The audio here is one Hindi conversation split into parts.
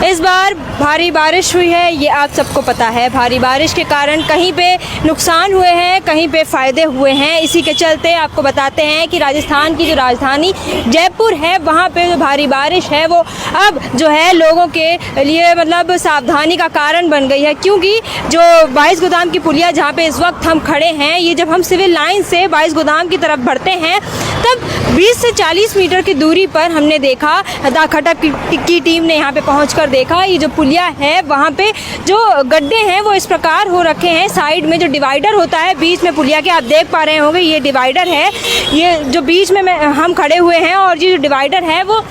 इस बार भारी बारिश हुई है, ये आप सबको पता है। भारी बारिश के कारण कहीं पे नुकसान हुए हैं, कहीं पे फ़ायदे हुए हैं। इसी के चलते आपको बताते हैं कि राजस्थान की जो राजधानी जयपुर है, वहाँ पे जो भारी बारिश है वो अब जो है लोगों के लिए मतलब सावधानी का कारण बन गई है। क्योंकि जो 22 गोदाम की पुलिया जहाँ पे इस वक्त हम खड़े हैं, ये जब हम सिविल लाइन से 22 गोदाम की तरफ बढ़ते हैं तब 20 से 40 मीटर की दूरी पर हमने देखा, दा खटक की टीम ने यहाँ पे पहुंचकर देखा, ये जो पुलिया है वहाँ पे जो गड्ढे हैं वो इस प्रकार हो रखे हैं। साइड में जो डिवाइडर होता है बीच में पुलिया के, आप देख पा रहे होंगे ये डिवाइडर है, ये जो बीच में हम खड़े हुए हैं, और ये जो डिवाइडर है वो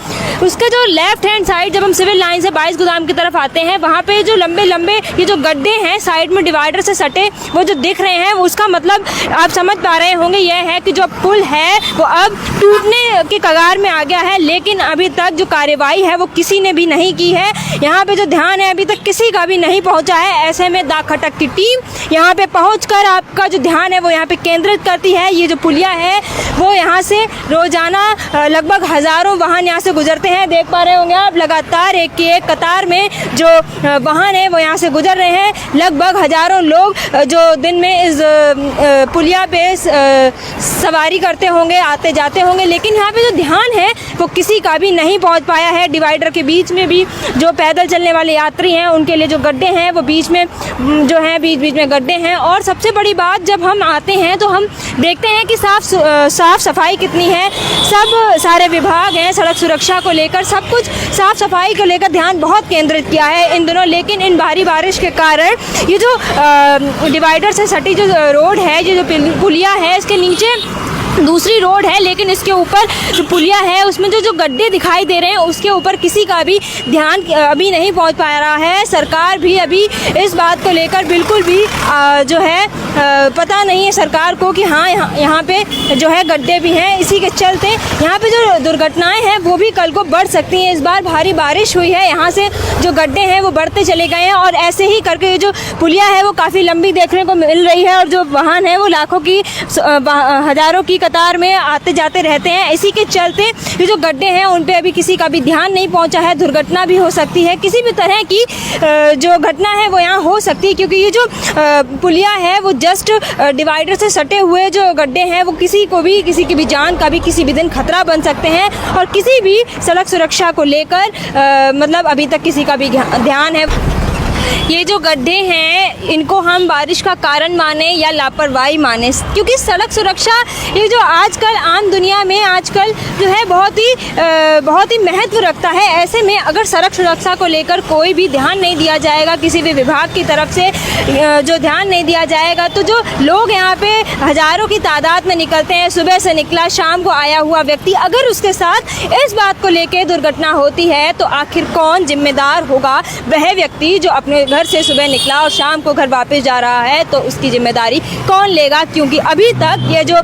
उसका जो लेफ्ट हैंड साइड जब हम सिविल लाइन से 22 गोदाम की तरफ आते हैं, वहाँ पे जो लंबे लंबे ये जो गड्ढे हैं साइड में डिवाइडर से सटे वो जो दिख रहे हैं, उसका मतलब आप समझ पा रहे होंगे यह है कि जो पुल है वो अब टूटने के कगार में आ गया है। लेकिन अभी तक जो कार्रवाई है वो किसी ने भी नहीं की है। यहाँ पे जो ध्यान है अभी तक किसी का भी नहीं पहुँचा है। ऐसे में दा खटक की टीम यहाँ पे पहुँचकर आपका जो ध्यान है वो यहाँ पे केंद्रित करती है। ये जो पुलिया है वो यहाँ से रोजाना लगभग हज़ारों वाहन यहाँ से गुजरते हैं। देख पा रहे होंगे आप, लगातार एक की एक कतार में जो वाहन है वो यहाँ से गुजर रहे हैं। लगभग हज़ारों लोग जो दिन में इस पुलिया पे सवारी करते होंगे, आते जाते होंगे। लेकिन यहाँ पे जो ध्यान है वो किसी का भी नहीं पहुँच पाया है। डिवाइडर के बीच में भी जो पैदल चलने वाले यात्री हैं उनके लिए जो गड्ढे हैं वो बीच में जो है बीच में गड्ढे हैं। और सबसे बड़ी बात, जब हम आते हैं तो हम देखते हैं कि साफ सफाई कितनी है। सब सारे विभाग हैं सड़क सुरक्षा को लेकर, सब कुछ साफ सफाई को लेकर ध्यान बहुत केंद्रित किया है इन दिनों। लेकिन इन भारी बारिश के कारण ये जो डिवाइडर से सटी जो रोड है, ये जो पुलिया है, इसके नीचे दूसरी रोड है, लेकिन इसके ऊपर जो पुलिया है उसमें जो गड्ढे दिखाई दे रहे हैं उसके ऊपर किसी का भी ध्यान अभी नहीं पहुंच पा रहा है। सरकार भी अभी इस बात को लेकर बिल्कुल भी जो है पता नहीं है सरकार को कि हाँ यहाँ पे जो है गड्ढे भी हैं। इसी के चलते यहाँ पे जो दुर्घटनाएं हैं वो भी कल को बढ़ सकती हैं। इस बार भारी बारिश हुई है, यहाँ से जो गड्ढे हैं वो बढ़ते चले गए हैं, और ऐसे ही करके जो पुलिया है वो काफ़ी लंबी देखने को मिल रही है, और जो वाहन है वो लाखों की हज़ारों की कतार में आते जाते रहते हैं। इसी के चलते ये जो गड्ढे हैं उन पे अभी किसी का भी ध्यान नहीं पहुंचा है। दुर्घटना भी हो सकती है, किसी भी तरह की जो घटना है वो यहाँ हो सकती है, क्योंकि ये जो पुलिया है वो जस्ट डिवाइडर से सटे हुए जो गड्ढे हैं वो किसी की भी जान का भी किसी भी दिन खतरा बन सकते हैं। और किसी भी सड़क सुरक्षा को लेकर मतलब अभी तक किसी का भी ध्यान है। ये जो गड्ढे हैं इनको हम बारिश का कारण माने या लापरवाही माने, क्योंकि सड़क सुरक्षा ये जो आजकल आम दुनिया में आजकल जो है बहुत ही महत्व रखता है। ऐसे में अगर सड़क सुरक्षा को लेकर कोई भी ध्यान नहीं दिया जाएगा, किसी भी विभाग की तरफ से जो ध्यान नहीं दिया जाएगा, तो जो लोग यहाँ पे हज़ारों की तादाद में निकलते हैं, सुबह से निकला शाम को आया हुआ व्यक्ति, अगर उसके साथ इस बात को लेकर दुर्घटना होती है तो आखिर कौन जिम्मेदार होगा? वह व्यक्ति जो अपने घर से सुबह निकला और शाम को घर वापस जा रहा है, तो उसकी जिम्मेदारी कौन लेगा? क्योंकि अभी तक ये जो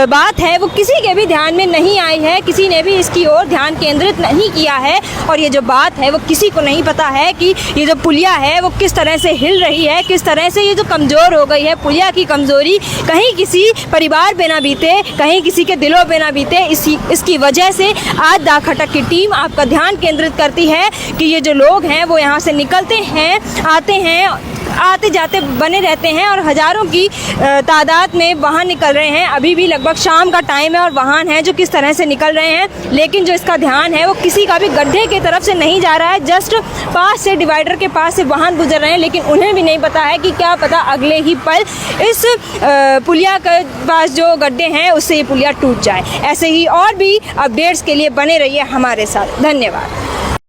बात है वो किसी के भी ध्यान में नहीं आई है, किसी ने भी इसकी ओर ध्यान केंद्रित नहीं किया है। और ये जो बात है वो किसी को नहीं पता है कि ये जो पुलिया है वो किस तरह से हिल रही है, किस तरह से ये जो कमज़ोर हो गई है। पुलिया की कमज़ोरी कहीं किसी परिवार पे ना बीते, कहीं किसी के दिलों पे ना बीते, इसकी वजह से आज दा खटक की टीम आपका ध्यान केंद्रित करती है कि ये जो लोग हैं वो यहाँ से निकलते हैं, आते हैं, आते जाते बने रहते हैं, और हज़ारों की तादाद में वाहन निकल रहे हैं। अभी भी लगभग शाम का टाइम है और वाहन हैं जो किस तरह से निकल रहे हैं, लेकिन जो इसका ध्यान है वो किसी का भी गड्ढे की तरफ से नहीं जा रहा है। जस्ट पास से डिवाइडर के पास से वाहन गुजर रहे हैं, लेकिन उन्हें भी नहीं पता है कि क्या पता अगले ही पल इस पुलिया के पास जो गड्ढे हैं उससे ये पुलिया टूट जाए। ऐसे ही और भी अपडेट्स के लिए बने रहिए हमारे साथ। धन्यवाद।